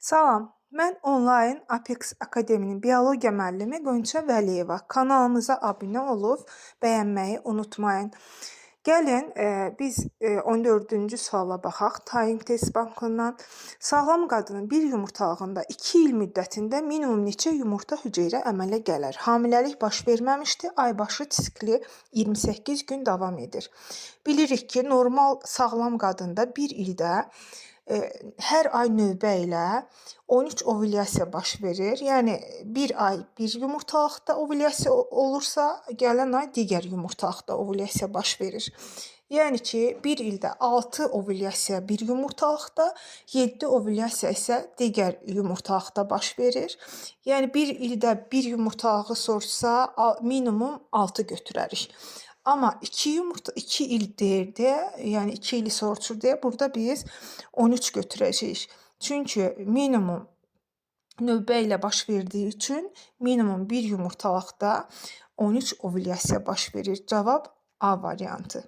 Salam, mən onlayn Apex Akademinin biologiya müəllimi Qönçə Vəliyeva. Kanalımıza abunə olub bəyənməyi unutmayın. Gəlin biz 14-cü suala baxaq. Time Test Bankından sağlam qadının bir yumurtalığında 2 il müddətində minimum neçə yumurta hüceyrə əmələ gələr? Hamiləlik baş verməmişdi, aybaşı sikli 28 gün davam edir. Bilirik ki, normal sağlam qadında bir ildə hər ay növbə ilə 13 ovulyasiya baş verir. Yəni bir ay bir yumurtalıqda ovulyasiya olursa, gələn ay digər yumurtalıqda ovulyasiya baş verir. Yəni ki, bir ildə 6 ovulyasiya bir yumurtalıqda, 7 ovulyasiya isə digər yumurtalıqda baş verir. Yəni bir ildə bir yumurtalığı sorsa, minimum 6 götürərik. Amma 2 il deyir deyə, yəni 2 ili soruşur deyə burada biz 13 götürəcəyik. Çünki minimum növbə ilə baş verdiyi üçün minimum bir yumurtalıqda 13 ovulyasiya baş verir. Cavab A variantı.